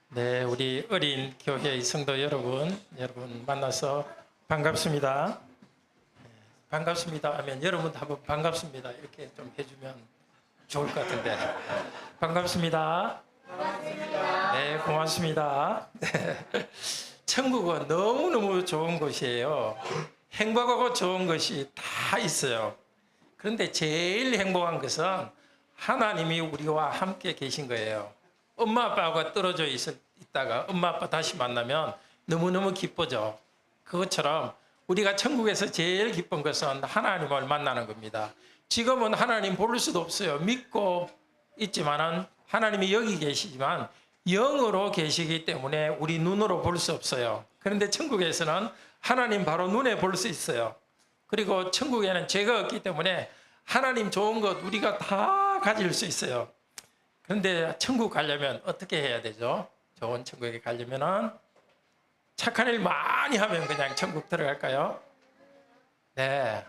네, 우리 어린 교회의 성도 여러분 만나서 반갑습니다. 반갑습니다 하면 여러분도 한번 반갑습니다 이렇게 좀 해주면 좋을 것 같은데. 반갑습니다. 반갑습니다. 네, 고맙습니다. 네. 천국은 너무너무 좋은 곳이에요. 행복하고 좋은 것이 다 있어요. 그런데 제일 행복한 것은 하나님이 우리와 함께 계신 거예요. 엄마 아빠하고 떨어져 있다가 엄마 아빠 다시 만나면 너무너무 기쁘죠. 그것처럼 우리가 천국에서 제일 기쁜 것은 하나님을 만나는 겁니다. 지금은 하나님 볼 수도 없어요. 믿고 있지만은 하나님이 여기 계시지만 영으로 계시기 때문에 우리 눈으로 볼 수 없어요. 그런데 천국에서는 하나님 바로 눈에 볼 수 있어요. 그리고 천국에는 죄가 없기 때문에 하나님 좋은 것 우리가 다 가질 수 있어요. 그런데 천국 가려면 어떻게 해야 되죠? 좋은 천국에 가려면은 착한 일 많이 하면 그냥 천국 들어갈까요? 네.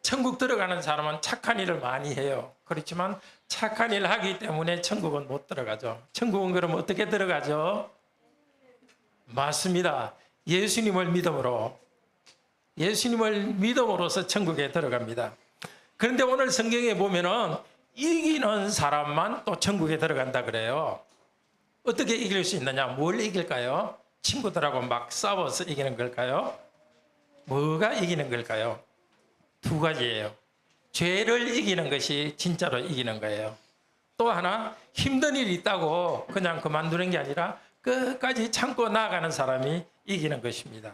천국 들어가는 사람은 착한 일을 많이 해요. 그렇지만 착한 일 하기 때문에 천국은 못 들어가죠. 천국은 그럼 어떻게 들어가죠? 맞습니다. 예수님을 믿음으로. 예수님을 믿음으로써 천국에 들어갑니다. 그런데 오늘 성경에 보면은 이기는 사람만 또 천국에 들어간다 그래요. 어떻게 이길 수 있느냐? 뭘 이길까요? 친구들하고 막 싸워서 이기는 걸까요? 뭐가 이기는 걸까요? 두 가지예요. 죄를 이기는 것이 진짜로 이기는 거예요. 또 하나, 힘든 일이 있다고 그냥 그만두는 게 아니라 끝까지 참고 나아가는 사람이 이기는 것입니다.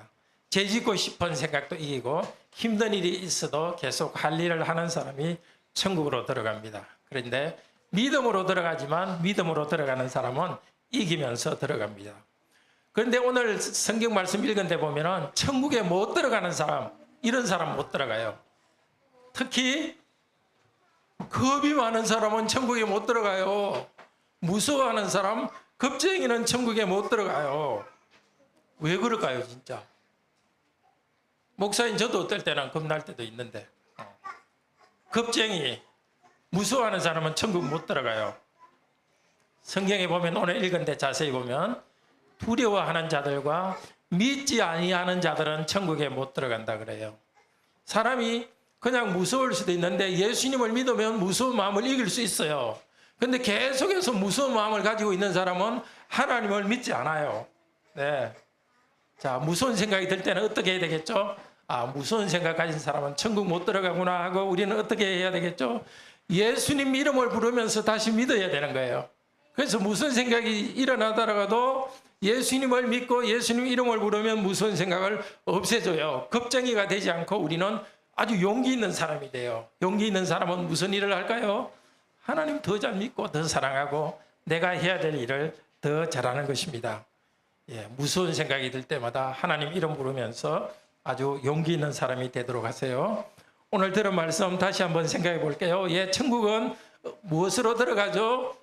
죄 짓고 싶은 생각도 이기고 힘든 일이 있어도 계속 할 일을 하는 사람이 천국으로 들어갑니다. 그런데 믿음으로 들어가지만 믿음으로 들어가는 사람은 이기면서 들어갑니다. 그런데 오늘 성경 말씀 읽은 데 보면은 천국에 못 들어가는 사람, 이런 사람 못 들어가요. 특히 겁이 많은 사람은 천국에 못 들어가요. 무서워하는 사람, 겁쟁이는 천국에 못 들어가요. 왜 그럴까요, 진짜? 목사님, 저도 어떨 때는 겁날 때도 있는데 겁쟁이, 무서워하는 사람은 천국 못 들어가요. 성경에 보면 오늘 읽은 데 자세히 보면 두려워하는 자들과 믿지 아니하는 자들은 천국에 못 들어간다 그래요. 사람이 그냥 무서울 수도 있는데 예수님을 믿으면 무서운 마음을 이길 수 있어요. 그런데 계속해서 무서운 마음을 가지고 있는 사람은 하나님을 믿지 않아요. 네. 자, 무서운 생각이 들 때는 어떻게 해야 되겠죠? 무서운 생각 가진 사람은 천국 못 들어가구나 하고 우리는 어떻게 해야 되겠죠? 예수님 이름을 부르면서 다시 믿어야 되는 거예요. 그래서 무슨 생각이 일어나더라도 예수님을 믿고 예수님 이름을 부르면 무서운 생각을 없애줘요. 겁쟁이가 되지 않고 우리는 아주 용기 있는 사람이 돼요. 용기 있는 사람은 무슨 일을 할까요? 하나님 더 잘 믿고 더 사랑하고 내가 해야 될 일을 더 잘하는 것입니다. 예, 무서운 생각이 들 때마다 하나님 이름 부르면서 아주 용기 있는 사람이 되도록 하세요. 오늘 들은 말씀 다시 한번 생각해 볼게요. 예, 천국은 무엇으로 들어가죠?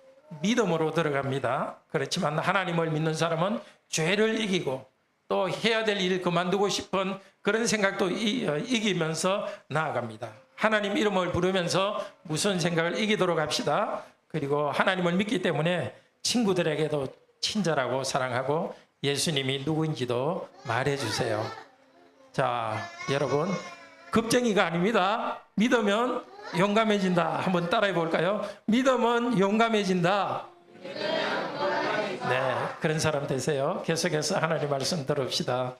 믿음으로 들어갑니다. 그렇지만 하나님을 믿는 사람은 죄를 이기고 또 해야 될 일을 그만두고 싶은 그런 생각도 이기면서 나아갑니다. 하나님 이름을 부르면서 무슨 생각을 이기도록 합시다. 그리고 하나님을 믿기 때문에 친구들에게도 친절하고 사랑하고 예수님이 누구인지도 말해주세요. 자, 여러분, 겁쟁이가 아닙니다. 믿으면 용감해진다. 한번 따라해 볼까요? 믿으면 용감해진다. 네, 그런 사람 되세요. 계속해서 하나님 말씀 들읍시다.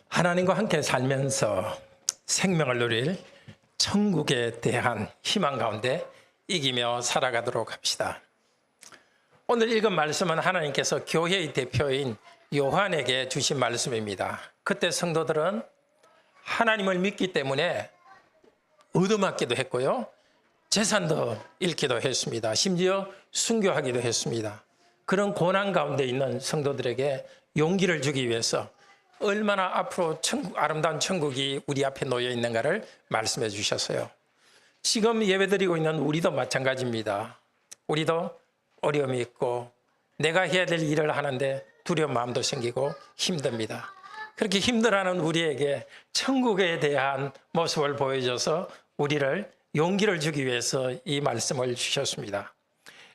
하나님과 함께 살면서 생명을 누릴 천국에 대한 희망 가운데 이기며 살아가도록 합시다. 오늘 읽은 말씀은 하나님께서 교회의 대표인 요한에게 주신 말씀입니다. 그때 성도들은 하나님을 믿기 때문에 얻어맞기도 했고요. 재산도 잃기도 했습니다. 심지어 순교하기도 했습니다. 그런 고난 가운데 있는 성도들에게 용기를 주기 위해서 얼마나 앞으로 아름다운 천국이 우리 앞에 놓여 있는가를 말씀해 주셨어요. 지금 예배드리고 있는 우리도 마찬가지입니다. 우리도 어려움이 있고 내가 해야 될 일을 하는데 두려운 마음도 생기고 힘듭니다. 그렇게 힘들어하는 우리에게 천국에 대한 모습을 보여줘서 우리를 용기를 주기 위해서 이 말씀을 주셨습니다.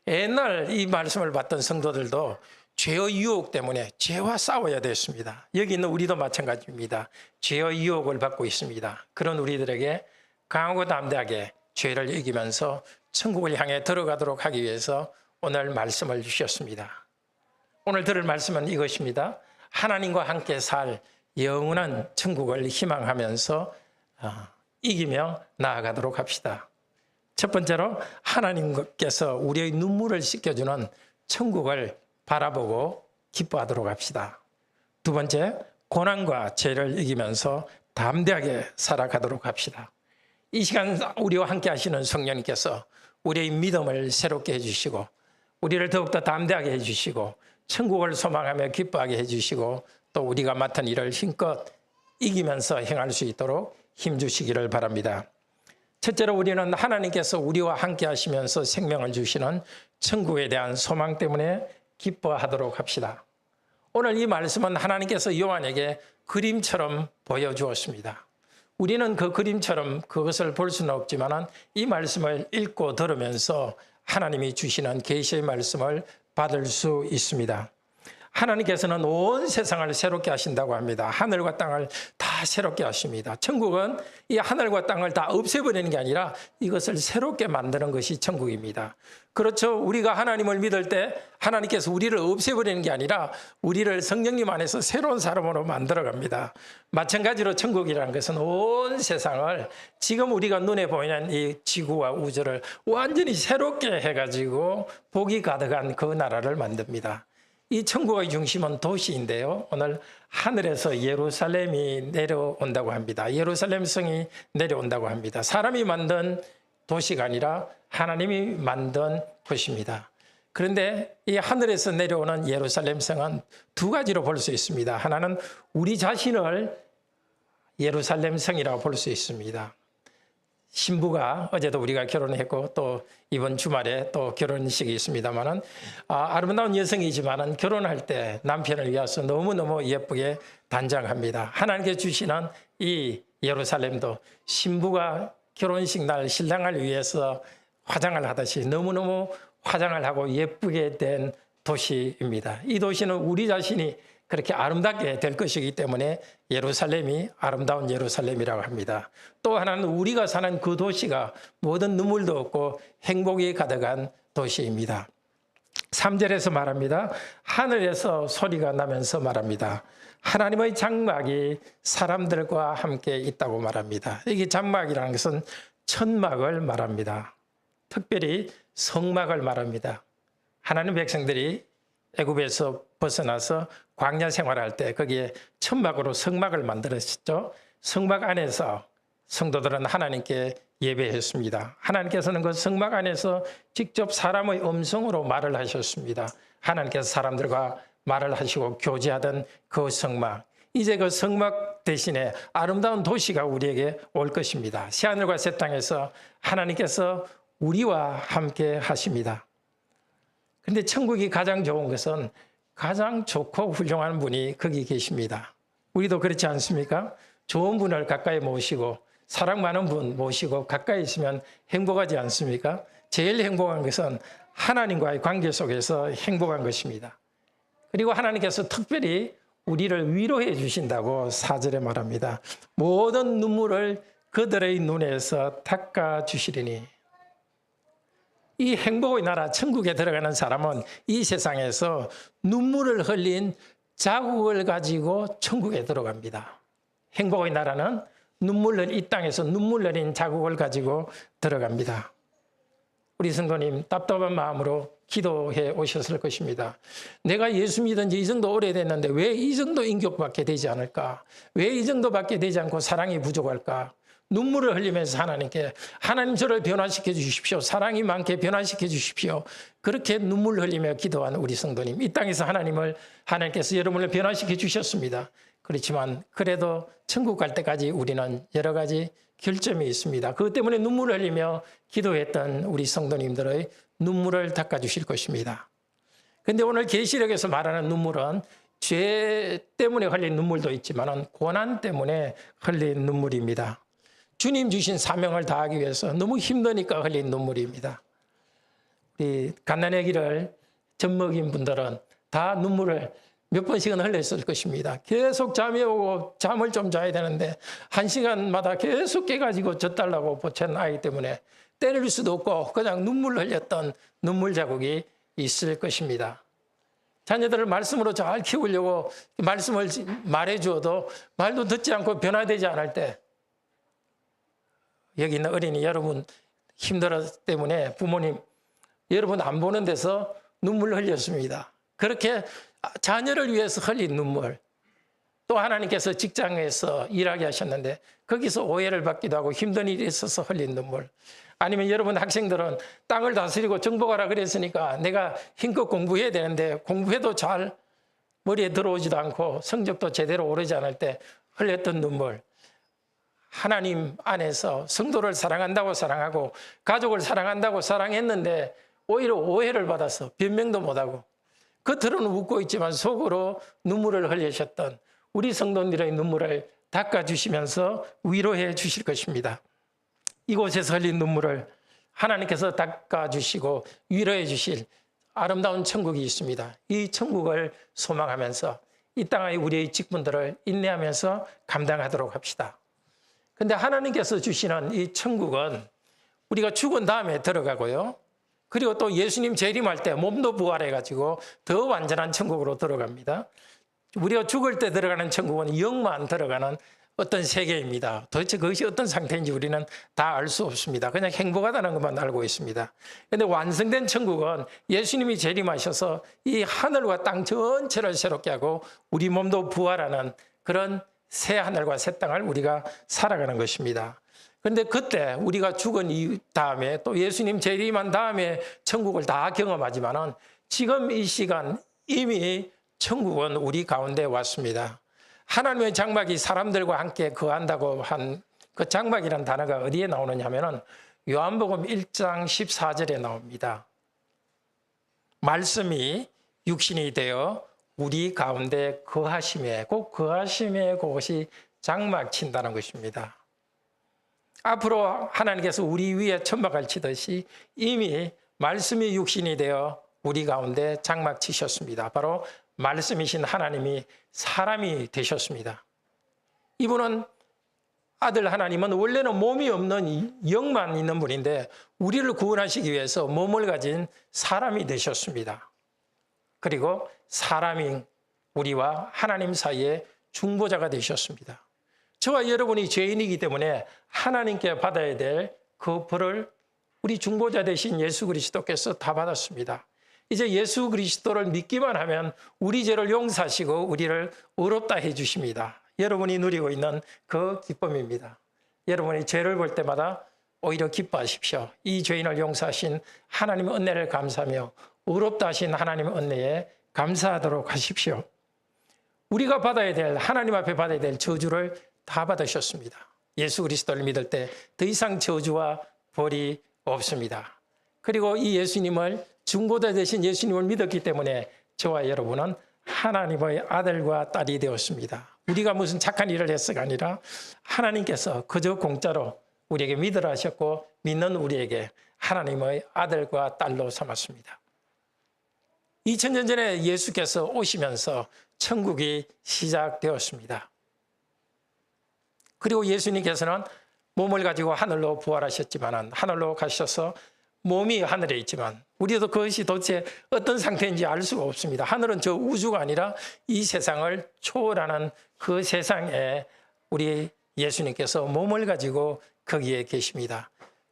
옛날 이 말씀을 받던 성도들도 죄의 유혹 때문에 죄와 싸워야 됐습니다. 여기 있는 우리도 마찬가지입니다. 죄의 유혹을 받고 있습니다. 그런 우리들에게 강하고 담대하게 죄를 이기면서 천국을 향해 들어가도록 하기 위해서 오늘 말씀을 주셨습니다. 오늘 들을 말씀은 이것입니다. 하나님과 함께 살 영원한 천국을 희망하면서 이기며 나아가도록 합시다. 첫 번째로 하나님께서 우리의 눈물을 씻겨주는 천국을 바라보고 기뻐하도록 합시다. 두 번째, 고난과 죄를 이기면서 담대하게 살아가도록 합시다. 이 시간 우리와 함께 하시는 성령님께서 우리의 믿음을 새롭게 해주시고 우리를 더욱더 담대하게 해주시고 천국을 소망하며 기뻐하게 해주시고 또 우리가 맡은 일을 힘껏 이기면서 행할 수 있도록 힘주시기를 바랍니다. 첫째로 우리는 하나님께서 우리와 함께 하시면서 생명을 주시는 천국에 대한 소망 때문에 기뻐하도록 합시다. 오늘 이 말씀은 하나님께서 요한에게 그림처럼 보여주었습니다. 우리는 그 그림처럼 그것을 볼 수는 없지만 이 말씀을 읽고 들으면서 하나님이 주시는 계시의 말씀을 받을 수 있습니다. 하나님께서는 온 세상을 새롭게 하신다고 합니다. 하늘과 땅을 다 새롭게 하십니다. 천국은 이 하늘과 땅을 다 없애버리는 게 아니라 이것을 새롭게 만드는 것이 천국입니다. 그렇죠. 우리가 하나님을 믿을 때 하나님께서 우리를 없애버리는 게 아니라 우리를 성령님 안에서 새로운 사람으로 만들어갑니다. 마찬가지로 천국이라는 것은 온 세상을 지금 우리가 눈에 보이는 이 지구와 우주를 완전히 새롭게 해가지고 복이 가득한 그 나라를 만듭니다. 이 천국의 중심은 도시인데요. 오늘 하늘에서 예루살렘이 내려온다고 합니다. 예루살렘 성이 내려온다고 합니다. 사람이 만든 도시가 아니라 하나님이 만든 곳입니다. 그런데 이 하늘에서 내려오는 예루살렘 성은 두 가지로 볼 수 있습니다. 하나는 우리 자신을 예루살렘 성이라고 볼 수 있습니다. 신부가 어제도 우리가 결혼했고 또 이번 주말에 또 결혼식이 있습니다만은 아름다운 여성이지만은 결혼할 때 남편을 위해서 너무너무 예쁘게 단장합니다. 하나님께 주시는 이 예루살렘도 신부가 결혼식 날 신랑을 위해서 화장을 하듯이 너무너무 화장을 하고 예쁘게 된 도시입니다. 이 도시는 우리 자신이 그렇게 아름답게 될 것이기 때문에 예루살렘이 아름다운 예루살렘이라고 합니다. 또 하나는 우리가 사는 그 도시가 모든 눈물도 없고 행복이 가득한 도시입니다. 3절에서 말합니다. 하늘에서 소리가 나면서 말합니다. 하나님의 장막이 사람들과 함께 있다고 말합니다. 이게 장막이라는 것은 천막을 말합니다. 특별히 성막을 말합니다. 하나님 백성들이 애굽에서 벗어나서 광야 생활할 때 거기에 천막으로 성막을 만들었죠. 성막 안에서 성도들은 하나님께 예배했습니다. 하나님께서는 그 성막 안에서 직접 사람의 음성으로 말을 하셨습니다. 하나님께서 사람들과 말을 하시고 교제하던 그 성막, 이제 그 성막 대신에 아름다운 도시가 우리에게 올 것입니다. 새하늘과 새 땅에서 하나님께서 우리와 함께 하십니다. 그런데 천국이 가장 좋은 것은 가장 좋고 훌륭한 분이 거기 계십니다. 우리도 그렇지 않습니까? 좋은 분을 가까이 모시고 사랑 많은 분 모시고 가까이 있으면 행복하지 않습니까? 제일 행복한 것은 하나님과의 관계 속에서 행복한 것입니다. 그리고 하나님께서 특별히 우리를 위로해 주신다고 4절에 말합니다. 모든 눈물을 그들의 눈에서 닦아 주시리니. 이 행복의 나라 천국에 들어가는 사람은 이 세상에서 눈물을 흘린 자국을 가지고 천국에 들어갑니다. 행복의 나라는 이 땅에서 눈물 흘린 자국을 가지고 들어갑니다. 우리 성도님 답답한 마음으로 기도해 오셨을 것입니다. 내가 예수 믿은 지 이 정도 오래됐는데 왜 이 정도 인격받게 되지 않을까? 왜 이 정도밖에 되지 않고 사랑이 부족할까? 눈물을 흘리면서 하나님께 하나님 저를 변화시켜 주십시오. 사랑이 많게 변화시켜 주십시오. 그렇게 눈물 흘리며 기도한 우리 성도님. 이 땅에서 하나님께서 여러분을 변화시켜 주셨습니다. 그렇지만 그래도 천국 갈 때까지 우리는 여러 가지 결점이 있습니다. 그것 때문에 눈물을 흘리며 기도했던 우리 성도님들의 눈물을 닦아주실 것입니다. 그런데 오늘 계시록에서 말하는 눈물은 죄 때문에 흘린 눈물도 있지만 고난 때문에 흘린 눈물입니다. 주님 주신 사명을 다하기 위해서 너무 힘드니까 흘린 눈물입니다. 우리 갓난의 길을 젖먹인 분들은 다 눈물을 몇 번씩은 흘렸을 것입니다. 계속 잠이 오고 잠을 좀 자야 되는데 1시간마다 계속 깨가지고 젖달라고 보챈 아이 때문에 때릴 수도 없고 그냥 눈물을 흘렸던 눈물 자국이 있을 것입니다. 자녀들을 말씀으로 잘 키우려고 말씀을 말해주어도 말도 듣지 않고 변화되지 않을 때 여기 있는 어린이 여러분 힘들었기 때문에 부모님 여러분 안 보는 데서 눈물을 흘렸습니다. 그렇게 자녀를 위해서 흘린 눈물, 또 하나님께서 직장에서 일하게 하셨는데 거기서 오해를 받기도 하고 힘든 일이 있어서 흘린 눈물, 아니면 여러분 학생들은 땅을 다스리고 정복하라 그랬으니까 내가 힘껏 공부해야 되는데 공부해도 잘 머리에 들어오지도 않고 성적도 제대로 오르지 않을 때 흘렸던 눈물, 하나님 안에서 성도를 사랑한다고 사랑하고 가족을 사랑한다고 사랑했는데 오히려 오해를 받아서 변명도 못하고 겉으로는 웃고 있지만 속으로 눈물을 흘리셨던 우리 성도님들의 눈물을 닦아주시면서 위로해 주실 것입니다. 이곳에서 흘린 눈물을 하나님께서 닦아주시고 위로해 주실 아름다운 천국이 있습니다. 이 천국을 소망하면서 이 땅의 우리의 직분들을 인내하면서 감당하도록 합시다. 그런데 하나님께서 주시는 이 천국은 우리가 죽은 다음에 들어가고요. 그리고 또 예수님 재림할 때 몸도 부활해가지고 더 완전한 천국으로 들어갑니다. 우리가 죽을 때 들어가는 천국은 영만 들어가는 어떤 세계입니다. 도대체 그것이 어떤 상태인지 우리는 다 알 수 없습니다. 그냥 행복하다는 것만 알고 있습니다. 그런데 완성된 천국은 예수님이 재림하셔서 이 하늘과 땅 전체를 새롭게 하고 우리 몸도 부활하는 그런 새 하늘과 새 땅을 우리가 살아가는 것입니다. 그런데 그때 우리가 죽은 다음에 또 예수님 재림한 다음에 천국을 다 경험하지만은 지금 이 시간 이미 천국은 우리 가운데 왔습니다. 하나님의 장막이 사람들과 함께 거한다고 한 그 장막이라는 단어가 어디에 나오느냐 하면은 요한복음 1장 14절에 나옵니다. 말씀이 육신이 되어 우리 가운데 거하심에, 꼭 거하심의 곳이 장막 친다는 것입니다. 앞으로 하나님께서 우리 위에 천막을 치듯이 이미 말씀이 육신이 되어 우리 가운데 장막 치셨습니다. 바로 말씀이신 하나님이 사람이 되셨습니다. 이분은 아들 하나님은 원래는 몸이 없는 영만 있는 분인데 우리를 구원하시기 위해서 몸을 가진 사람이 되셨습니다. 그리고 사람인 우리와 하나님 사이에 중보자가 되셨습니다. 저와 여러분이 죄인이기 때문에 하나님께 받아야 될 그 벌을 우리 중보자 되신 예수 그리스도께서 다 받았습니다. 이제 예수 그리스도를 믿기만 하면 우리 죄를 용서하시고 우리를 의롭다 해주십니다. 여러분이 누리고 있는 그 기쁨입니다. 여러분이 죄를 볼 때마다 오히려 기뻐하십시오. 이 죄인을 용서하신 하나님의 은혜를 감사하며 의롭다 하신 하나님의 은혜에 감사하도록 하십시오. 우리가 받아야 될, 하나님 앞에 받아야 될 저주를 다 받으셨습니다. 예수 그리스도를 믿을 때 더 이상 저주와 벌이 없습니다. 그리고 이 예수님을 중보자 되신 예수님을 믿었기 때문에 저와 여러분은 하나님의 아들과 딸이 되었습니다. 우리가 무슨 착한 일을 해서가 아니라 하나님께서 그저 공짜로 우리에게 믿으라 하셨고 믿는 우리에게 하나님의 아들과 딸로 삼았습니다. 2000년 전에 예수께서 오시면서 천국이 시작되었습니다. 그리고 예수님께서는 몸을 가지고 하늘로 부활하셨지만 하늘로 가셔서 몸이 하늘에 있지만 우리도 그것이 도대체 어떤 상태인지 알 수가 없습니다. 하늘은 저 우주가 아니라 이 세상을 초월하는 그 세상에 우리 예수님께서 몸을 가지고 거기에 계십니다.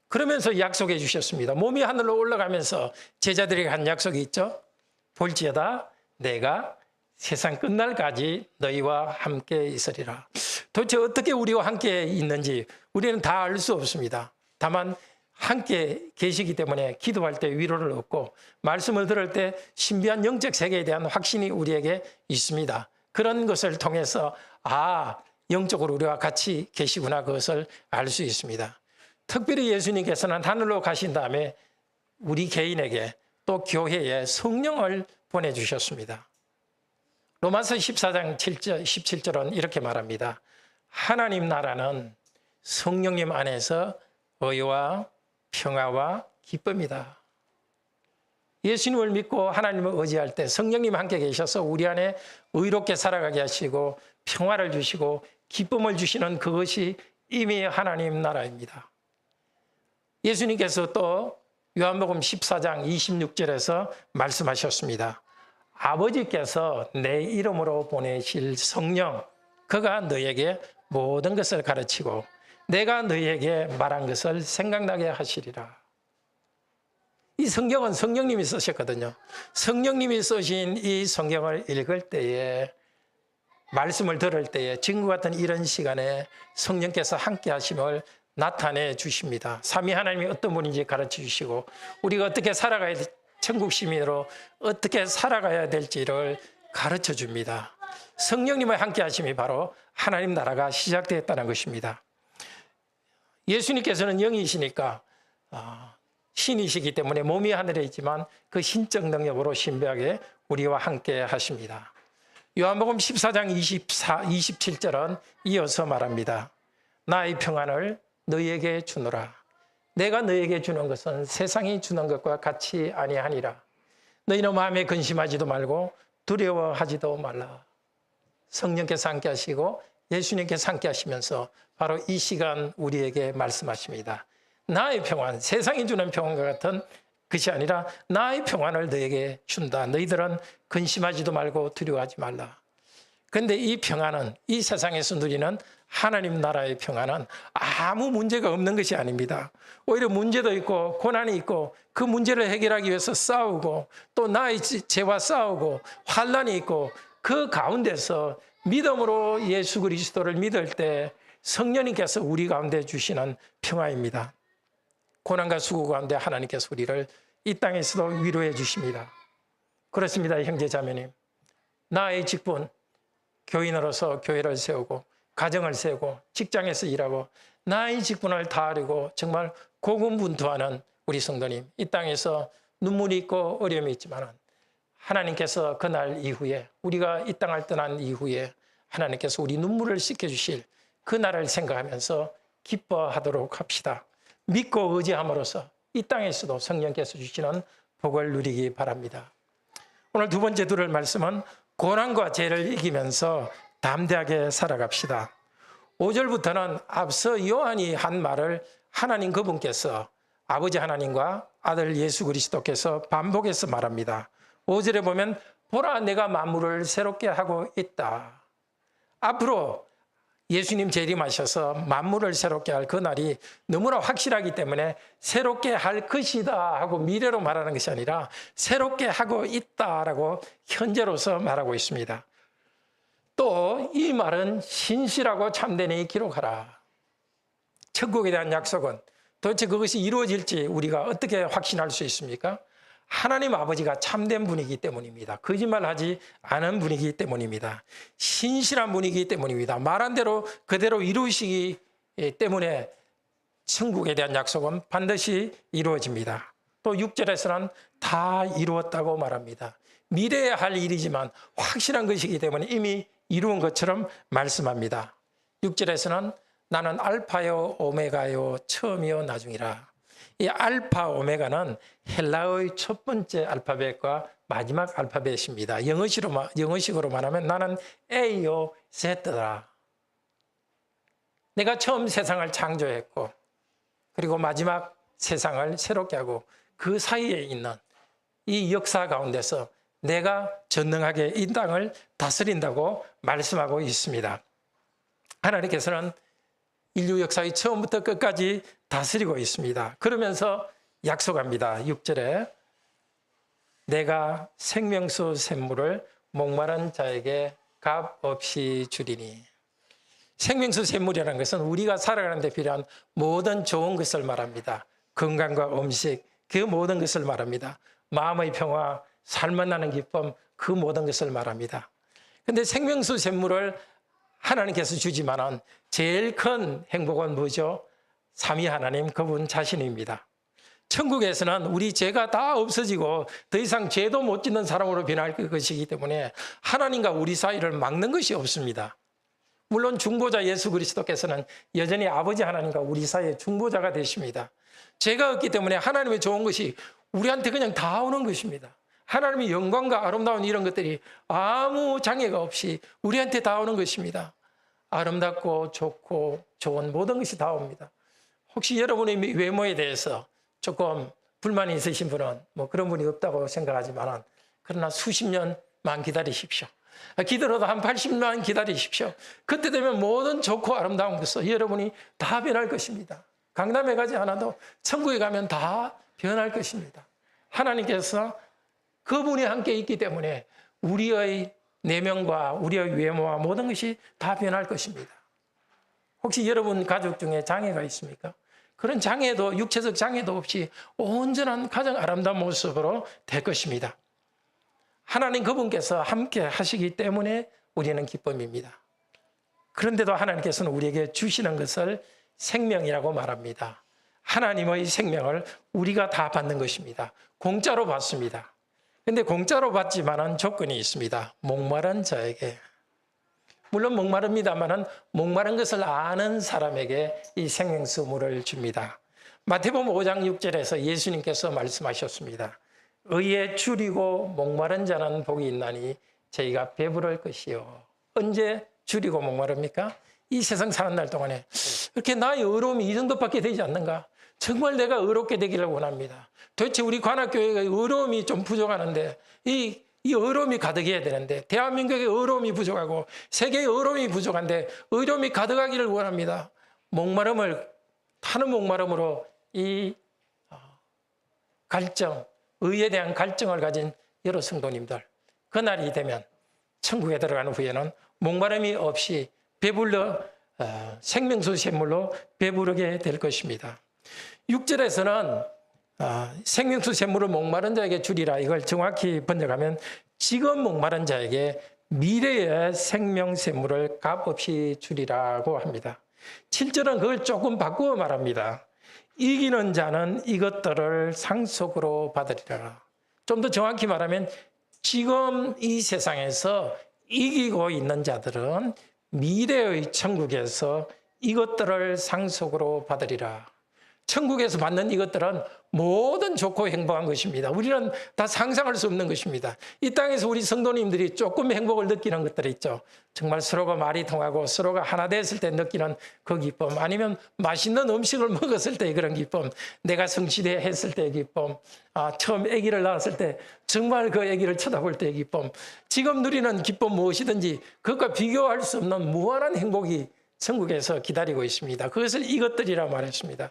그러면서 약속해 주셨습니다. 몸이 하늘로 올라가면서 제자들에게 한 약속이 있죠. 볼지어다 내가 세상 끝날까지 너희와 함께 있으리라. 도대체 어떻게 우리와 함께 있는지 우리는 다 알 수 없습니다. 다만 함께 계시기 때문에 기도할 때 위로를 얻고 말씀을 들을 때 신비한 영적 세계에 대한 확신이 우리에게 있습니다. 그런 것을 통해서 영적으로 우리와 같이 계시구나, 그것을 알 수 있습니다. 특별히 예수님께서는 하늘로 가신 다음에 우리 개인에게 또 교회에 성령을 보내주셨습니다. 로마서 14장 17절은 이렇게 말합니다. 하나님 나라는 성령님 안에서 의와 평화와 기쁨이다. 예수님을 믿고 하나님을 의지할 때 성령님 함께 계셔서 우리 안에 의롭게 살아가게 하시고 평화를 주시고 기쁨을 주시는 그것이 이미 하나님 나라입니다. 예수님께서 또 요한복음 14장 26절에서 말씀하셨습니다. 아버지께서 내 이름으로 보내실 성령, 그가 너에게 모든 것을 가르치고 내가 너에게 말한 것을 생각나게 하시리라. 이 성경은 성령님이 쓰셨거든요. 성령님이 쓰신 이 성경을 읽을 때에, 말씀을 들을 때에 지금과 같은 이런 시간에 성령께서 함께 하심을 나타내 주십니다. 삼위 하나님이 어떤 분인지 가르쳐 주시고 우리가 어떻게 살아가야 돼, 천국 시민으로 어떻게 살아가야 될지를 가르쳐 줍니다. 성령님의 함께 하심이 바로 하나님 나라가 시작되었다는 것입니다. 예수님께서는 영이시니까 신이시기 때문에 몸이 하늘에 있지만 그 신적 능력으로 신비하게 우리와 함께 하십니다. 요한복음 14장 27절은 이어서 말합니다. 나의 평안을 너희에게 주노라. 내가 너희에게 주는 것은 세상이 주는 것과 같이 아니하니라. 너희는 마음에 근심하지도 말고 두려워하지도 말라. 성령께서 함께 하시고 예수님께서 함께 하시면서 바로 이 시간 우리에게 말씀하십니다. 나의 평안, 세상이 주는 평안과 같은 것이 아니라 나의 평안을 너에게 준다. 너희들은 근심하지도 말고 두려워하지 말라. 그런데 이 평안은, 이 세상에서 누리는 하나님 나라의 평안은 아무 문제가 없는 것이 아닙니다. 오히려 문제도 있고 고난이 있고 그 문제를 해결하기 위해서 싸우고 또 나의 죄와 싸우고 환난이 있고 그 가운데서 믿음으로 예수 그리스도를 믿을 때 성령님께서 우리 가운데 주시는 평화입니다. 고난과 수고 가운데 하나님께서 우리를 이 땅에서도 위로해 주십니다. 그렇습니다, 형제 자매님. 나의 직분, 교인으로서 교회를 세우고 가정을 세우고 직장에서 일하고 나의 직분을 다하려고 정말 고군분투하는 우리 성도님, 이 땅에서 눈물이 있고 어려움이 있지만 하나님께서 그날 이후에, 우리가 이 땅을 떠난 이후에 하나님께서 우리 눈물을 씻겨주실 그날을 생각하면서 기뻐하도록 합시다. 믿고 의지함으로써 이 땅에서도 성령께서 주시는 복을 누리기 바랍니다. 오늘 두 번째 들을 말씀은 고난과 죄를 이기면서 담대하게 살아갑시다. 5절부터는 앞서 요한이 한 말을 하나님 그분께서, 아버지 하나님과 아들 예수 그리스도께서 반복해서 말합니다. 5절에 보면 보라 내가 만물을 새롭게 하고 있다. 앞으로 예수님 재림하셔서 만물을 새롭게 할 그날이 너무나 확실하기 때문에 새롭게 할 것이다 하고 미래로 말하는 것이 아니라 새롭게 하고 있다라고 현재로서 말하고 있습니다. 또 이 말은 신실하고 참되니 기록하라. 천국에 대한 약속은 도대체 그것이 이루어질지 우리가 어떻게 확신할 수 있습니까? 하나님 아버지가 참된 분이기 때문입니다. 거짓말하지 않은 분이기 때문입니다. 신실한 분이기 때문입니다. 말한 대로 그대로 이루시기 때문에 천국에 대한 약속은 반드시 이루어집니다. 또 6절에서는 다 이루었다고 말합니다. 미래에 할 일이지만 확실한 것이기 때문에 이미 이루은 것처럼 말씀합니다. 6절에서는 나는 알파요 오메가요 처음이요 나중이라. 이 알파 오메가는 헬라어의 첫 번째 알파벳과 마지막 알파벳입니다. 영어식으로 말하면 나는 A요 Z다. 내가 처음 세상을 창조했고 그리고 마지막 세상을 새롭게 하고 그 사이에 있는 이 역사 가운데서 내가 전능하게 이 땅을 다스린다고 말씀하고 있습니다. 하나님께서는 인류 역사의 처음부터 끝까지 다스리고 있습니다. 그러면서 약속합니다. 6절에 내가 생명수 샘물을 목마른 자에게 값 없이 주리니. 생명수 샘물이라는 것은 우리가 살아가는 데 필요한 모든 좋은 것을 말합니다. 건강과 음식, 그 모든 것을 말합니다. 마음의 평화, 삶을 나는 기쁨, 그 모든 것을 말합니다. 그런데 생명수 샘물을 하나님께서 주지만은 제일 큰 행복은 뭐죠? 삼위 하나님 그분 자신입니다. 천국에서는 우리 죄가 다 없어지고 더 이상 죄도 못 짓는 사람으로 변할 것이기 때문에 하나님과 우리 사이를 막는 것이 없습니다. 물론 중보자 예수 그리스도께서는 여전히 아버지 하나님과 우리 사이의 중보자가 되십니다. 죄가 없기 때문에 하나님의 좋은 것이 우리한테 그냥 다 오는 것입니다. 하나님의 영광과 아름다운 이런 것들이 아무 장애가 없이 우리한테 다 오는 것입니다. 아름답고 좋고 좋은 모든 것이 다 옵니다. 혹시 여러분의 외모에 대해서 조금 불만이 있으신 분은 뭐 그런 분이 없다고 생각하지만 그러나 수십 년만 기다리십시오. 기다려도 한 80년 기다리십시오. 그때 되면 모든 좋고 아름다운 것을 여러분이 다 변할 것입니다. 강남에 가지 않아도 천국에 가면 다 변할 것입니다. 하나님께서 그분이 함께 있기 때문에 우리의 내면과 우리의 외모와 모든 것이 다 변할 것입니다. 혹시 여러분 가족 중에 장애가 있습니까? 그런 장애도 육체적 장애도 없이 온전한 가장 아름다운 모습으로 될 것입니다. 하나님 그분께서 함께 하시기 때문에 우리는 기쁨입니다. 그런데도 하나님께서는 우리에게 주시는 것을 생명이라고 말합니다. 하나님의 생명을 우리가 다 받는 것입니다. 공짜로 받습니다. 그런데 공짜로 받지만은 조건이 있습니다. 목마른 자에게. 물론 목마릅니다만은 목마른 것을 아는 사람에게 이 생명수물을 줍니다. 마태복음 5장 6절에서 예수님께서 말씀하셨습니다. 의에 줄이고 목마른 자는 복이 있나니 저희가 배부를 것이요. 언제 줄이고 목마릅니까? 이 세상 사는 날 동안에 이렇게 나의 의로움이 이 정도밖에 되지 않는가? 정말 내가 의롭게 되기를 원합니다. 도대체 우리 관악교회가 의로움이 좀 부족하는데 이 의로움이 가득해야 되는데 대한민국의 의로움이 부족하고 세계의 의로움이 부족한데 의로움이 가득하기를 원합니다. 목마름을 타는 목마름으로 이 갈증, 의에 대한 갈증을 가진 여러 성도님들 그날이 되면 천국에 들어가는 후에는 목마름이 없이 배불러 생명수 샘물로 배부르게 될 것입니다. 6절에서는 생명수 샘물을 목마른 자에게 주리라 이걸 정확히 번역하면 지금 목마른 자에게 미래의 생명 샘물을 값없이 주리라고 합니다. 7절은 그걸 조금 바꾸어 말합니다. 이기는 자는 이것들을 상속으로 받으리라. 좀 더 정확히 말하면 지금 이 세상에서 이기고 있는 자들은 미래의 천국에서 이것들을 상속으로 받으리라. 천국에서 받는 이것들은 모든 좋고 행복한 것입니다. 우리는 다 상상할 수 없는 것입니다. 이 땅에서 우리 성도님들이 조금 행복을 느끼는 것들이 있죠. 정말 서로가 말이 통하고 서로가 하나 됐을 때 느끼는 그 기쁨, 아니면 맛있는 음식을 먹었을 때의 그런 기쁨, 내가 성실히 했을 때의 기쁨, 처음 아기를 낳았을 때 정말 그 아기를 쳐다볼 때의 기쁨, 지금 누리는 기쁨 무엇이든지 그것과 비교할 수 없는 무한한 행복이 천국에서 기다리고 있습니다. 그것을 이것들이라 말했습니다.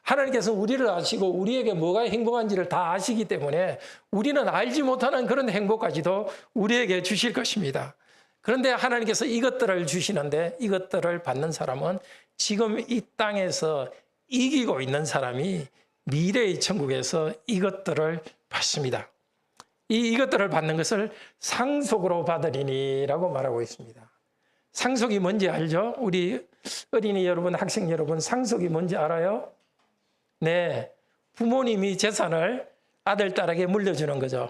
하나님께서 우리를 아시고 우리에게 뭐가 행복한지를 다 아시기 때문에 우리는 알지 못하는 그런 행복까지도 우리에게 주실 것입니다. 그런데 하나님께서 이것들을 주시는데 이것들을 받는 사람은 지금 이 땅에서 이기고 있는 사람이 미래의 천국에서 이것들을 받습니다. 이것들을 받는 것을 상속으로 받으리니라고 말하고 있습니다. 상속이 뭔지 알죠? 우리 어린이 여러분, 학생 여러분, 상속이 뭔지 알아요? 네, 부모님이 재산을 아들, 딸에게 물려주는 거죠.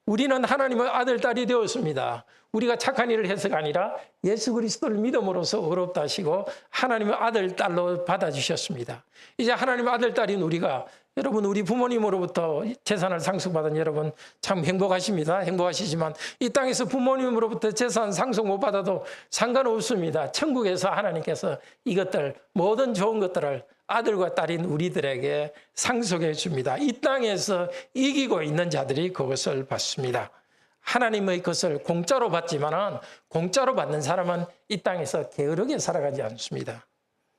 우리는 하나님의 아들, 딸이 되었습니다. 우리가 착한 일을 해서가 아니라 예수 그리스도를 믿음으로써 의롭다 하시고 하나님의 아들, 딸로 받아주셨습니다. 이제 하나님의 아들, 딸인 우리가 여러분 우리 부모님으로부터 재산을 상속받은 여러분 참 행복하십니다. 행복하시지만 이 땅에서 부모님으로부터 재산 상속 못 받아도 상관없습니다. 천국에서 하나님께서 이것들 모든 좋은 것들을 아들과 딸인 우리들에게 상속해 줍니다. 이 땅에서 이기고 있는 자들이 그것을 받습니다. 하나님의 것을 공짜로 받지만은 공짜로 받는 사람은 이 땅에서 게으르게 살아가지 않습니다.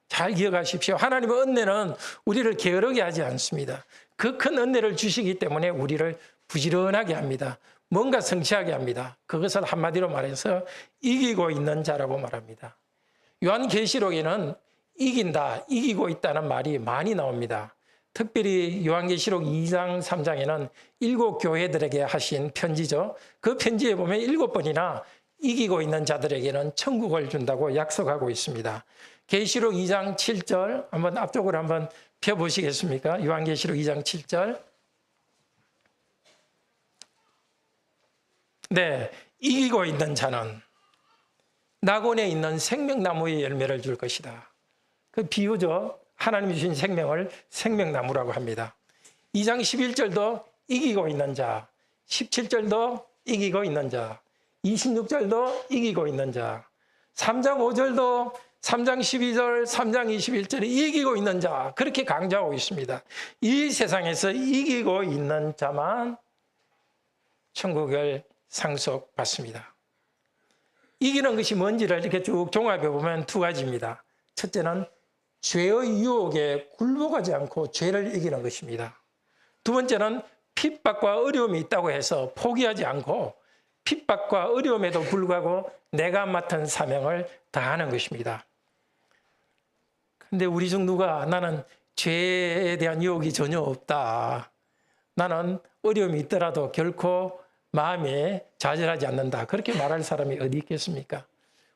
잘 기억하십시오. 하나님의 은혜는 우리를 게으르게 하지 않습니다. 그 큰 은혜를 주시기 때문에 우리를 부지런하게 합니다. 뭔가 성취하게 합니다. 그것을 한마디로 말해서 이기고 있는 자라고 말합니다. 요한계시록에는 이긴다, 이기고 있다는 말이 많이 나옵니다. 특별히 요한계시록 2장, 3장에는 7 교회들에게 하신 편지죠. 그 편지에 보면 7번이나 이기고 있는 자들에게는 천국을 준다고 약속하고 있습니다. 계시록 2장 7절 한번 앞쪽으로 한번 펴보시겠습니까? 요한계시록 2장 7절. 네, 이기고 있는 자는 낙원에 있는 생명나무의 열매를 줄 것이다. 그 비유죠. 하나님이 주신 생명을 생명나무라고 합니다. 2장 11절도 이기고 있는 자, 17절도 이기고 있는 자, 26절도 이기고 있는 자, 3장 5절도 3장 12절, 3장 21절에 이기고 있는 자, 그렇게 강조하고 있습니다. 이 세상에서 이기고 있는 자만 천국을 상속받습니다. 이기는 것이 뭔지를 이렇게 쭉 종합해 보면 두 가지입니다. 첫째는 죄의 유혹에 굴복하지 않고 죄를 이기는 것입니다. 두 번째는 핍박과 어려움이 있다고 해서 포기하지 않고 핍박과 어려움에도 불구하고 내가 맡은 사명을 다하는 것입니다. 근데 우리 중 누가 나는 죄에 대한 유혹이 전혀 없다. 나는 어려움이 있더라도 결코 마음에 좌절하지 않는다. 그렇게 말할 사람이 어디 있겠습니까?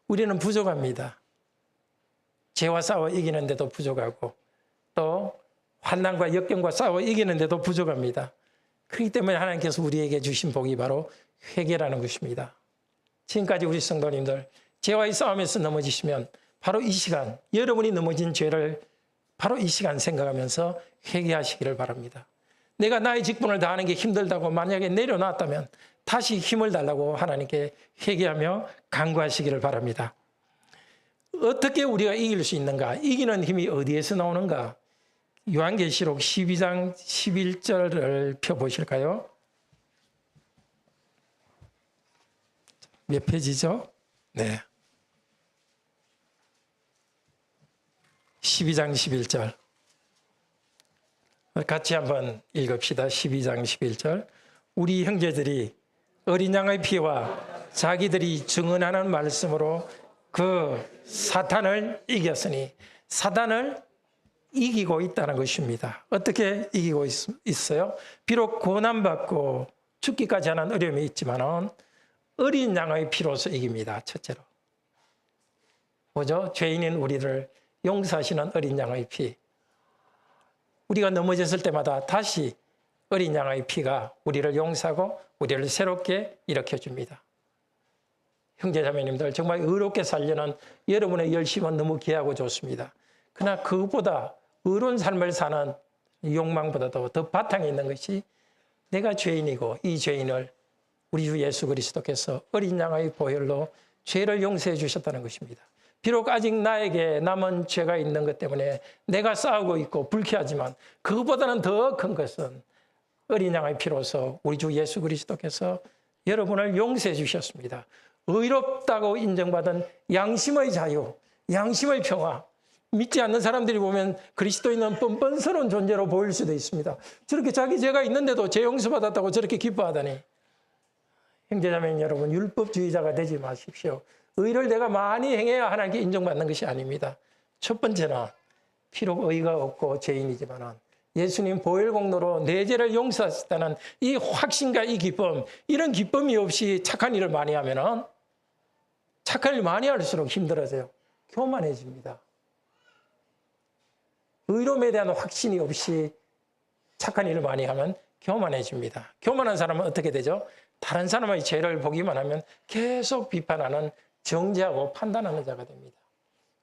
우리는 부족합니다. 죄와 싸워 이기는데도 부족하고 또 환난과 역경과 싸워 이기는데도 부족합니다. 그렇기 때문에 하나님께서 우리에게 주신 복이 바로 회개라는 것입니다. 지금까지 우리 성도님들 죄와의 싸움에서 넘어지시면 바로 이 시간 여러분이 넘어진 죄를 바로 이 시간 생각하면서 회개하시기를 바랍니다. 내가 나의 직분을 다하는 게 힘들다고 만약에 내려놨다면 다시 힘을 달라고 하나님께 회개하며 간구하시기를 바랍니다. 어떻게 우리가 이길 수 있는가? 이기는 힘이 어디에서 나오는가? 요한계시록 12장 11절을 펴보실까요? 몇 페이지죠? 네. 12장 11절. 같이 한번 읽읍시다. 12장 11절. 우리 형제들이 어린 양의 피와 자기들이 증언하는 말씀으로 그 사탄을 이겼으니 사탄을 이기고 있다는 것입니다. 어떻게 이기고 있어요? 비록 고난받고 죽기까지 하는 어려움이 있지만 어린 양의 피로서 이깁니다. 첫째로. 뭐죠? 죄인인 우리를 용서하시는 어린 양의 피. 우리가 넘어졌을 때마다 다시 어린 양의 피가 우리를 용서하고 우리를 새롭게 일으켜줍니다. 형제자매님들 정말 의롭게 살려는 여러분의 열심은 너무 귀하고 좋습니다. 그러나 그것보다 의로운 삶을 사는 욕망보다도 더 바탕에 있는 것이 내가 죄인이고 이 죄인을 우리 주 예수 그리스도께서 어린 양의 보혈로 죄를 용서해 주셨다는 것입니다. 비록 아직 나에게 남은 죄가 있는 것 때문에 내가 싸우고 있고 불쾌하지만 그것보다는 더 큰 것은 어린 양의 피로서 우리 주 예수 그리스도께서 여러분을 용서해 주셨습니다. 의롭다고 인정받은 양심의 자유, 양심의 평화. 믿지 않는 사람들이 보면 그리스도인은 뻔뻔스러운 존재로 보일 수도 있습니다. 저렇게 자기 죄가 있는데도 죄 용서받았다고 저렇게 기뻐하다니. 형제자매님 여러분, 율법주의자가 되지 마십시오. 의를 내가 많이 행해야 하나님께 인정받는 것이 아닙니다. 첫 번째는 비록 의가 없고 죄인이지만 예수님 보혈 공로로 내 죄를 용서하셨다는 이 확신과 이 기쁨, 이런 기쁨이 없이 착한 일을 많이 하면 착한 일 많이 할수록 힘들어져요. 교만해집니다. 의로움에 대한 확신이 없이 착한 일을 많이 하면 교만해집니다. 교만한 사람은 어떻게 되죠? 다른 사람의 죄를 보기만 하면 계속 비판하는 정죄하고 판단하는 자가 됩니다.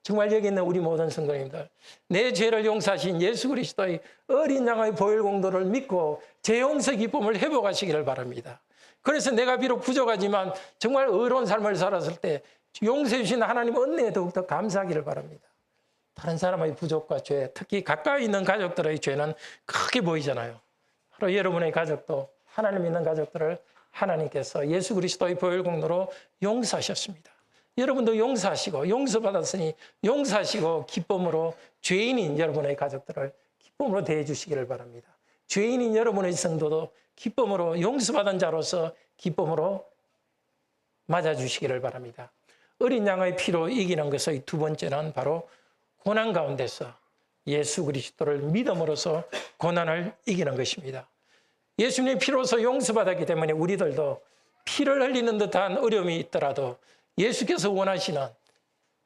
정말 여기 있는 우리 모든 성도님들, 내 죄를 용서하신 예수 그리스도의 어린 양의 보혈 공로를 믿고 죄 용서 기쁨을 회복하시기를 바랍니다. 그래서 내가 비록 부족하지만 정말 의로운 삶을 살았을 때 용서해 주신 하나님 은혜에 더욱더 감사하기를 바랍니다. 다른 사람의 부족과 죄, 특히 가까이 있는 가족들의 죄는 크게 보이잖아요. 바로 여러분의 가족도 하나님 믿는 가족들을 하나님께서 예수 그리스도의 보혈 공로로 용서하셨습니다. 여러분도 용서하시고 용서받았으니 용서하시고 기쁨으로 죄인인 여러분의 가족들을 기쁨으로 대해 주시기를 바랍니다. 죄인인 여러분의 성도도 기쁨으로 용서받은 자로서 기쁨으로 맞아주시기를 바랍니다. 어린 양의 피로 이기는 것의 두 번째는 바로 고난 가운데서 예수 그리스도를 믿음으로써 고난을 이기는 것입니다. 예수님의 피로서 용서받았기 때문에 우리들도 피를 흘리는 듯한 어려움이 있더라도 예수께서 원하시는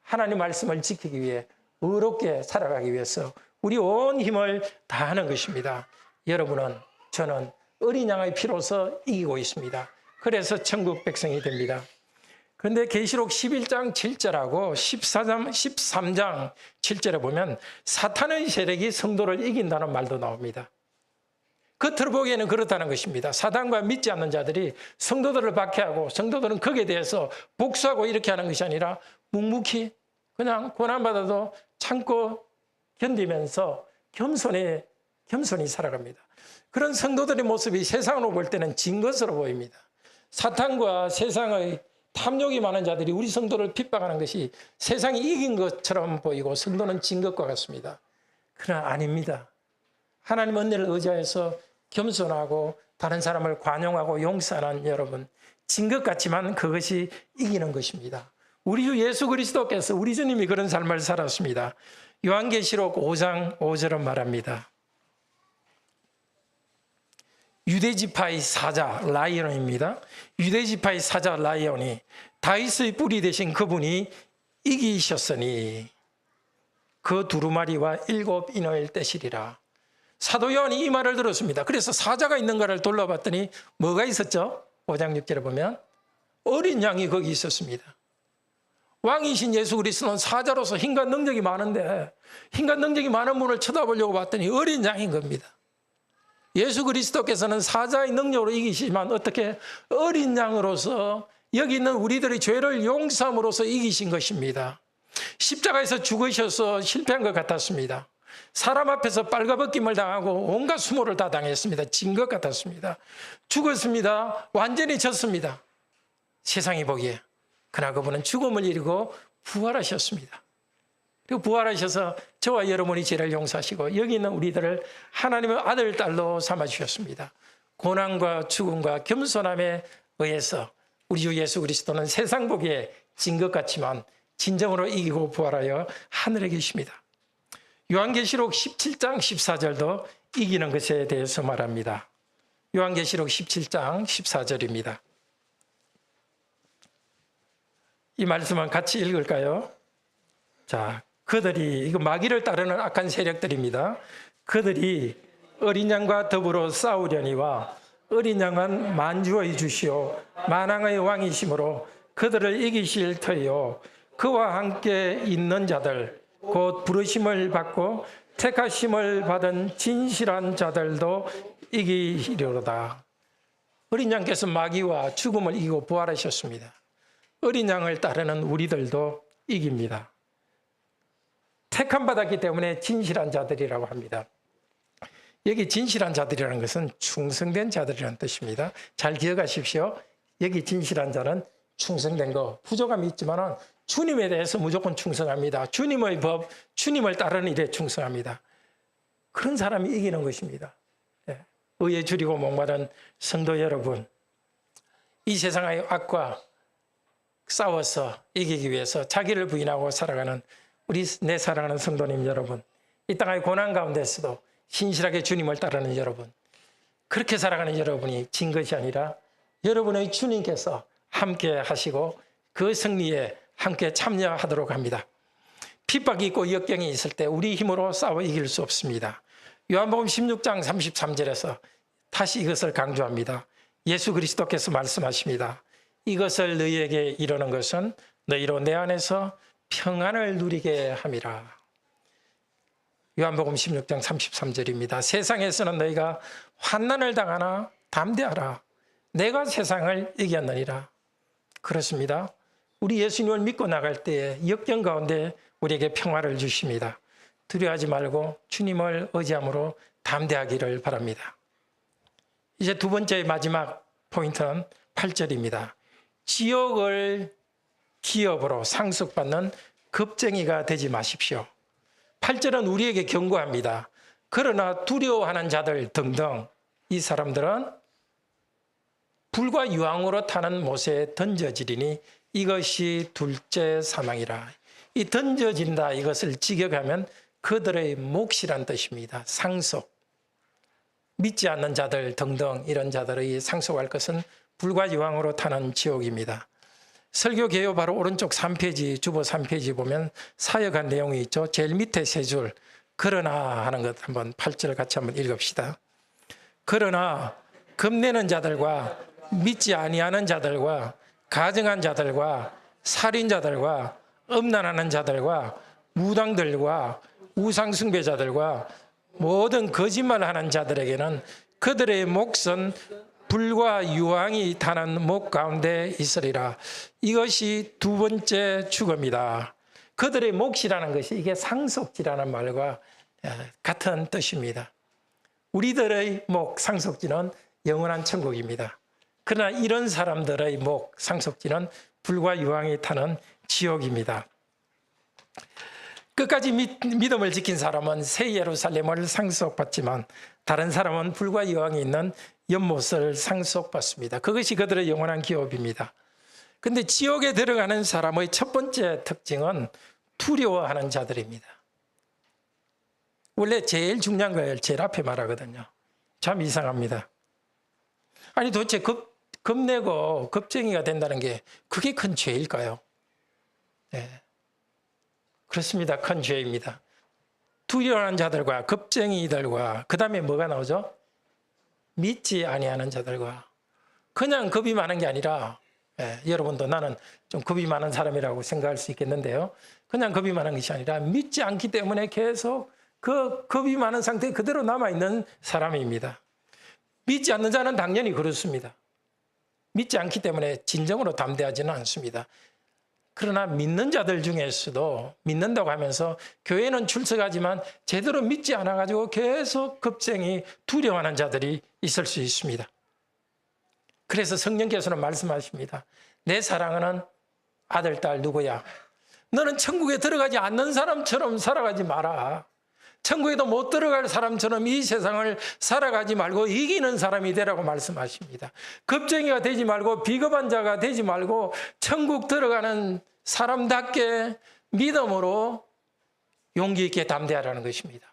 하나님 말씀을 지키기 위해 의롭게 살아가기 위해서 우리 온 힘을 다하는 것입니다. 여러분은, 저는 어린 양의 피로서 이기고 있습니다. 그래서 천국 백성이 됩니다. 그런데 계시록 11장 7절하고 13장 7절에 보면 사탄의 세력이 성도를 이긴다는 말도 나옵니다. 겉으로 보기에는 그렇다는 것입니다. 사탄과 믿지 않는 자들이 성도들을 박해하고 성도들은 거기에 대해서 복수하고 이렇게 하는 것이 아니라 묵묵히 그냥 고난받아도 참고 견디면서 겸손히 살아갑니다. 그런 성도들의 모습이 세상으로 볼 때는 진 것으로 보입니다. 사탄과 세상의 탐욕이 많은 자들이 우리 성도를 핍박하는 것이 세상이 이긴 것처럼 보이고 성도는 진 것과 같습니다. 그러나 아닙니다. 하나님 은혜를 의지해서 겸손하고 다른 사람을 관용하고 용서하는 여러분, 진 것 같지만 그것이 이기는 것입니다. 우리 주 예수 그리스도께서, 우리 주님이 그런 삶을 살았습니다. 요한계시록 5장 5절은 말합니다. 유대지파의 사자 라이온입니다. 유대지파의 사자 라이온이 다윗의 뿌리 되신 그분이 이기셨으니 그 두루마리와 7 인을 떼시리라. 사도 요한이 이 말을 들었습니다. 그래서 사자가 있는가를 돌려봤더니 뭐가 있었죠? 5장 6절에 보면 어린 양이 거기 있었습니다. 왕이신 예수 그리스도는 사자로서 힘과 능력이 많은데 힘과 능력이 많은 분을 쳐다보려고 봤더니 어린 양인 겁니다. 예수 그리스도께서는 사자의 능력으로 이기시지만 어떻게 어린 양으로서 여기 있는 우리들의 죄를 용서함으로써 이기신 것입니다. 십자가에서 죽으셔서 실패한 것 같았습니다. 사람 앞에서 빨가벗김을 당하고 온갖 수모를 다 당했습니다. 진 것 같았습니다. 죽었습니다. 완전히 졌습니다. 세상이 보기에. 그러나 그분은 죽음을 이기고 부활하셨습니다. 그리고 부활하셔서 저와 여러분의 죄를 용서하시고 여기 있는 우리들을 하나님의 아들, 딸로 삼아주셨습니다. 고난과 죽음과 겸손함에 의해서 우리 주 예수 그리스도는 세상 보기에 진 것 같지만 진정으로 이기고 부활하여 하늘에 계십니다. 요한계시록 17장 14절도 이기는 것에 대해서 말합니다. 요한계시록 17장 14절입니다. 이 말씀은 같이 읽을까요? 자, 그들이, 이거 마귀를 따르는 악한 세력들입니다. 그들이 어린 양과 더불어 싸우려니와 어린 양은 만주의 주시오 만왕의 왕이시므로 그들을 이기실 터이요 그와 함께 있는 자들 곧 부르심을 받고 택하심을 받은 진실한 자들도 이기리로다. 어린 양께서 마귀와 죽음을 이기고 부활하셨습니다. 어린 양을 따르는 우리들도 이깁니다. 택함 받았기 때문에 진실한 자들이라고 합니다. 여기 진실한 자들이라는 것은 충성된 자들이라는 뜻입니다. 잘 기억하십시오. 여기 진실한 자는 충성된 거, 부족함이 있지만 주님에 대해서 무조건 충성합니다. 주님의 법, 주님을 따르는 일에 충성합니다. 그런 사람이 이기는 것입니다. 의에 줄이고 목마른 성도 여러분, 이 세상의 악과 싸워서 이기기 위해서 자기를 부인하고 살아가는 우리 내 사랑하는 성도님 여러분, 이 땅의 고난 가운데서도 신실하게 주님을 따르는 여러분, 그렇게 살아가는 여러분이 진 것이 아니라 여러분의 주님께서 함께 하시고 그 승리에 함께 참여하도록 합니다. 핍박이 있고 역경이 있을 때 우리 힘으로 싸워 이길 수 없습니다. 요한복음 16장 33절에서 다시 이것을 강조합니다. 예수 그리스도께서 말씀하십니다. 이것을 너희에게 이르는 것은 너희로 내 안에서 평안을 누리게 함이라. 요한복음 16장 33절입니다. 세상에서는 너희가 환난을 당하나 담대하라. 내가 세상을 이겼느니라. 그렇습니다. 우리 예수님을 믿고 나갈 때에 역경 가운데 우리에게 평화를 주십니다. 두려워하지 말고 주님을 의지함으로 담대하기를 바랍니다. 이제 두 번째 마지막 포인트는 8절입니다. 지옥을 기업으로 상속받는 겁쟁이가 되지 마십시오. 8절은 우리에게 경고합니다. 그러나 두려워하는 자들 등등 이 사람들은 불과 유황으로 타는 못에 던져지리니 이것이 둘째 사망이라. 이 던져진다 이것을 직역하면 그들의 몫이란 뜻입니다. 상속. 믿지 않는 자들 등등 이런 자들의 상속할 것은 불과 유황으로 타는 지옥입니다. 설교 개요 바로 오른쪽 3페이지, 주보 3페이지 보면 사역한 내용이 있죠. 제일 밑에 세 줄, 그러나 하는 것 한번 8절 같이 한번 읽읍시다. 그러나 겁내는 자들과 믿지 아니하는 자들과 가증한 자들과 살인자들과 음란하는 자들과 무당들과 우상숭배자들과 모든 거짓말하는 자들에게는 그들의 몫은 불과 유황이 타는 목 가운데 있으리라. 이것이 두 번째 죽음이다. 그들의 몫이라는 것이 이게 상속지라는 말과 같은 뜻입니다. 우리들의 목, 상속지는 영원한 천국입니다. 그러나 이런 사람들의 목, 상속지는 불과 유황이 타는 지옥입니다. 끝까지 믿음을 지킨 사람은 새 예루살렘을 상속받지만 다른 사람은 불과 유황이 있는 연못을 상속받습니다. 그것이 그들의 영원한 기업입니다. 그런데 지옥에 들어가는 사람의 첫 번째 특징은 두려워하는 자들입니다. 원래 제일 중요한 걸 제일 앞에 말하거든요. 참 이상합니다. 아니 도대체 겁내고 겁쟁이가 된다는 게 그게 큰 죄일까요? 네. 그렇습니다. 큰 죄입니다. 두려워하는 자들과 겁쟁이들과 그 다음에 뭐가 나오죠? 믿지 아니하는 자들과. 그냥 겁이 많은 게 아니라 여러분도 나는 좀 겁이 많은 사람이라고 생각할 수 있겠는데요. 그냥 겁이 많은 것이 아니라 믿지 않기 때문에 계속 그 겁이 많은 상태에 그대로 남아있는 사람입니다. 믿지 않는 자는 당연히 그렇습니다. 믿지 않기 때문에 진정으로 담대하지는 않습니다. 그러나 믿는 자들 중에서도 믿는다고 하면서 교회는 출석하지만 제대로 믿지 않아가지고 계속 겁쟁이 두려워하는 자들이 있을 수 있습니다. 그래서 성령께서는 말씀하십니다. 내 사랑하는 아들, 딸 누구야? 너는 천국에 들어가지 않는 사람처럼 살아가지 마라. 천국에도 못 들어갈 사람처럼 이 세상을 살아가지 말고 이기는 사람이 되라고 말씀하십니다. 겁쟁이가 되지 말고 비겁한 자가 되지 말고 천국 들어가는 사람답게 믿음으로 용기 있게 담대하라는 것입니다.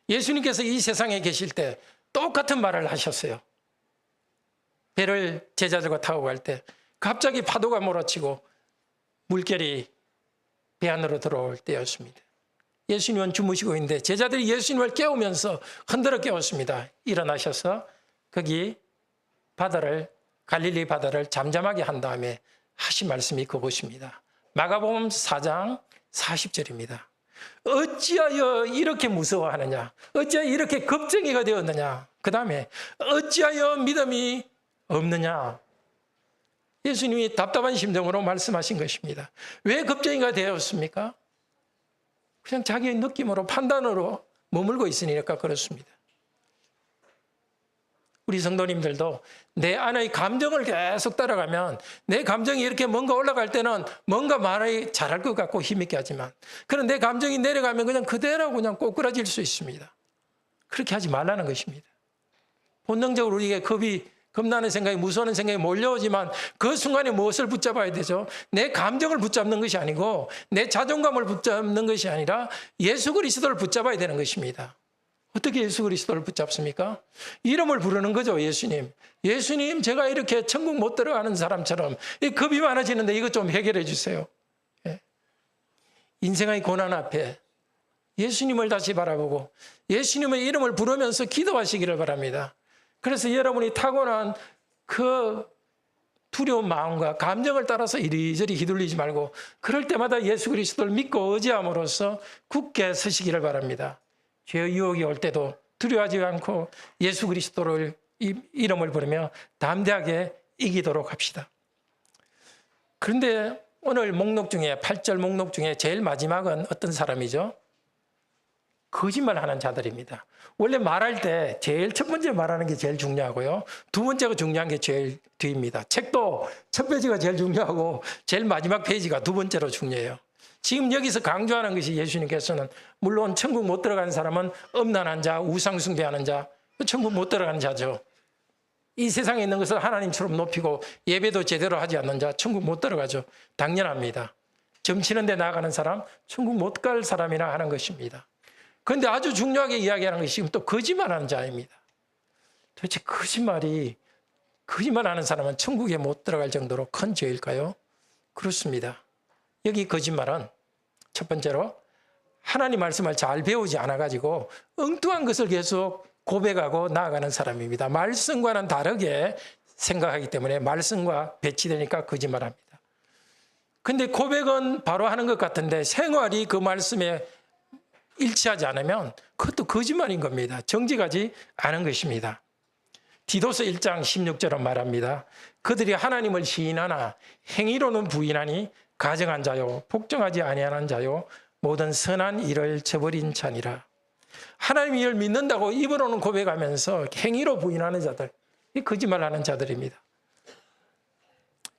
예수님께서 이 세상에 계실 때 똑같은 말을 하셨어요. 배를 제자들과 타고 갈 때 갑자기 파도가 몰아치고 물결이 배 안으로 들어올 때였습니다. 예수님은 주무시고 있는데 제자들이 예수님을 깨우면서 흔들어 깨웠습니다. 일어나셔서 거기 갈릴리 바다를 잠잠하게 한 다음에 하신 말씀이 그것입니다. 마가복음 4장 40절입니다. 어찌하여 이렇게 무서워하느냐? 어찌하여 이렇게 겁쟁이가 되었느냐? 그 다음에 어찌하여 믿음이 없느냐? 예수님이 답답한 심정으로 말씀하신 것입니다. 왜 겁쟁이가 되었습니까? 그냥 자기의 느낌으로 판단으로 머물고 있으니까 그렇습니다. 우리 성도님들도 내 안의 감정을 계속 따라가면 내 감정이 이렇게 뭔가 올라갈 때는 뭔가 말이 잘할 것 같고 힘있게 하지만 그런 내 감정이 내려가면 그냥 그대로 그냥 꼬꾸라질 수 있습니다. 그렇게 하지 말라는 것입니다. 본능적으로 우리에게 겁나는 생각이 무서운 생각이 몰려오지만 그 순간에 무엇을 붙잡아야 되죠? 내 감정을 붙잡는 것이 아니고 내 자존감을 붙잡는 것이 아니라 예수 그리스도를 붙잡아야 되는 것입니다. 어떻게 예수 그리스도를 붙잡습니까? 이름을 부르는 거죠. 예수님. 예수님, 제가 이렇게 천국 못 들어가는 사람처럼 겁이 많아지는데 이것 좀 해결해 주세요. 인생의 고난 앞에 예수님을 다시 바라보고 예수님의 이름을 부르면서 기도하시기를 바랍니다. 그래서 여러분이 타고난 그 두려운 마음과 감정을 따라서 이리저리 휘둘리지 말고 그럴 때마다 예수 그리스도를 믿고 의지함으로써 굳게 서시기를 바랍니다. 죄의 유혹이 올 때도 두려워하지 않고 예수 그리스도를 이름을 부르며 담대하게 이기도록 합시다. 그런데 오늘 목록 중에 8절 목록 중에 제일 마지막은 어떤 사람이죠? 거짓말하는 자들입니다. 원래 말할 때 제일 첫 번째 말하는 게 제일 중요하고요. 두 번째가 중요한 게 제일 뒤입니다. 책도 첫 페이지가 제일 중요하고 제일 마지막 페이지가 두 번째로 중요해요. 지금 여기서 강조하는 것이 예수님께서는 물론 천국 못 들어가는 사람은 음란한 자, 우상숭배하는 자, 천국 못 들어가는 자죠. 이 세상에 있는 것을 하나님처럼 높이고 예배도 제대로 하지 않는 자, 천국 못 들어가죠. 당연합니다. 점치는 데 나가는 사람, 천국 못 갈 사람이라 하는 것입니다. 그런데 아주 중요하게 이야기하는 것이 지금 또 거짓말하는 자입니다. 도대체 거짓말이 거짓말하는 사람은 천국에 못 들어갈 정도로 큰 죄일까요? 그렇습니다. 여기 거짓말은 첫 번째로 하나님 말씀을 잘 배우지 않아가지고 엉뚱한 것을 계속 고백하고 나아가는 사람입니다. 말씀과는 다르게 생각하기 때문에 말씀과 배치되니까 거짓말합니다. 근데 고백은 바로 하는 것 같은데 생활이 그 말씀에 일치하지 않으면 그것도 거짓말인 겁니다. 정직하지 않은 것입니다. 디도서 1장 16절은 말합니다. 그들이 하나님을 시인하나 행위로는 부인하니 가정한 자요 복종하지 아니하는 자요 모든 선한 일을 저버린 자니라. 하나님 이를 믿는다고 입으로는 고백하면서 행위로 부인하는 자들, 이 거짓말하는 자들입니다.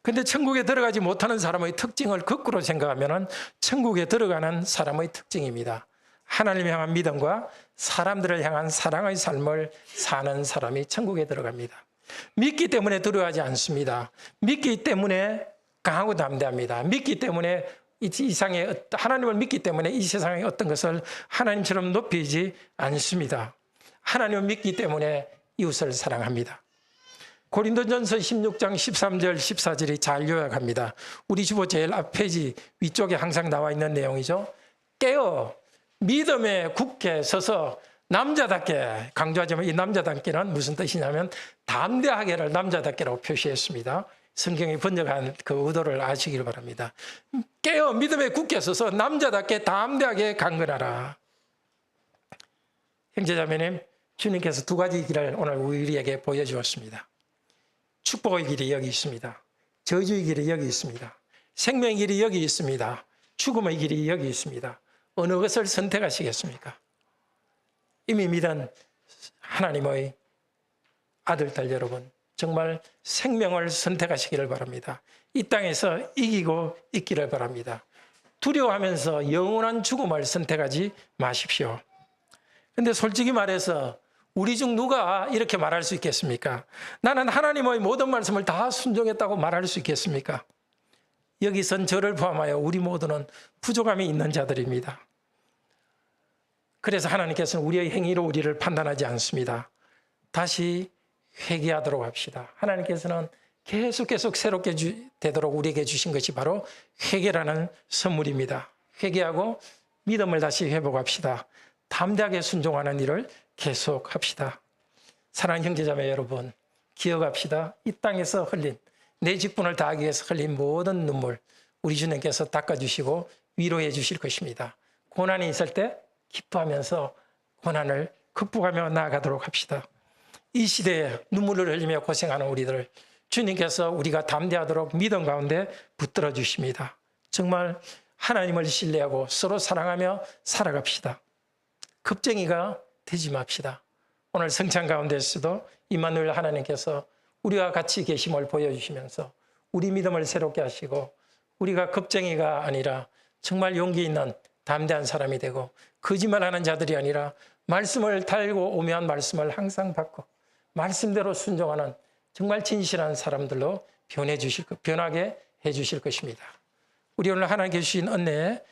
근데 천국에 들어가지 못하는 사람의 특징을 거꾸로 생각하면 천국에 들어가는 사람의 특징입니다. 하나님 향한 믿음과 사람들을 향한 사랑의 삶을 사는 사람이 천국에 들어갑니다. 믿기 때문에 두려워하지 않습니다. 믿기 때문에 강하고 담대합니다. 믿기 때문에 이 세상에 하나님을 믿기 때문에 이 세상의 어떤 것을 하나님처럼 높이지 않습니다. 하나님을 믿기 때문에 이웃을 사랑합니다. 고린도전서 16장 13절 14절이 잘 요약합니다. 우리 주보 제일 앞 페이지 위쪽에 항상 나와 있는 내용이죠. 깨어 믿음에 굳게 서서 남자답게, 강조하지만 이 남자답게는 무슨 뜻이냐면 담대하게를 남자답게라고 표시했습니다. 성경이 번역한 그 의도를 아시길 바랍니다. 깨어 믿음에 굳게 서서 남자답게 담대하게 강건하라. 형제자매님, 주님께서 두 가지 길을 오늘 우리에게 보여주었습니다. 축복의 길이 여기 있습니다. 저주의 길이 여기 있습니다. 생명의 길이 여기 있습니다. 죽음의 길이 여기 있습니다. 어느 것을 선택하시겠습니까? 이미 믿은 하나님의 아들, 딸 여러분, 정말 생명을 선택하시기를 바랍니다. 이 땅에서 이기고 있기를 바랍니다. 두려워하면서 영원한 죽음을 선택하지 마십시오. 근데 솔직히 말해서 우리 중 누가 이렇게 말할 수 있겠습니까? 나는 하나님의 모든 말씀을 다 순종했다고 말할 수 있겠습니까? 여기선 저를 포함하여 우리 모두는 부족함이 있는 자들입니다. 그래서 하나님께서는 우리의 행위로 우리를 판단하지 않습니다. 다시 회개하도록 합시다. 하나님께서는 계속 새롭게 되도록 우리에게 주신 것이 바로 회개라는 선물입니다. 회개하고 믿음을 다시 회복합시다. 담대하게 순종하는 일을 계속합시다. 사랑하는 형제자매 여러분, 기억합시다. 이 땅에서 흘린, 내 직분을 다하기 위해서 흘린 모든 눈물 우리 주님께서 닦아주시고 위로해 주실 것입니다. 고난이 있을 때 기뻐하면서 고난을 극복하며 나아가도록 합시다. 이 시대에 눈물을 흘리며 고생하는 우리들, 주님께서 우리가 담대하도록 믿음 가운데 붙들어 주십니다. 정말 하나님을 신뢰하고 서로 사랑하며 살아갑시다. 겁쟁이가 되지 맙시다. 오늘 성찬 가운데서도 임마누엘 하나님께서 우리와 같이 계심을 보여주시면서 우리 믿음을 새롭게 하시고 우리가 겁쟁이가 아니라 정말 용기 있는 담대한 사람이 되고 거짓말하는 자들이 아니라 말씀을 달고 오묘한 말씀을 항상 받고 말씀대로 순종하는 정말 진실한 사람들로 변하게 해주실 것입니다. 우리 오늘 하나님께 주신 은혜에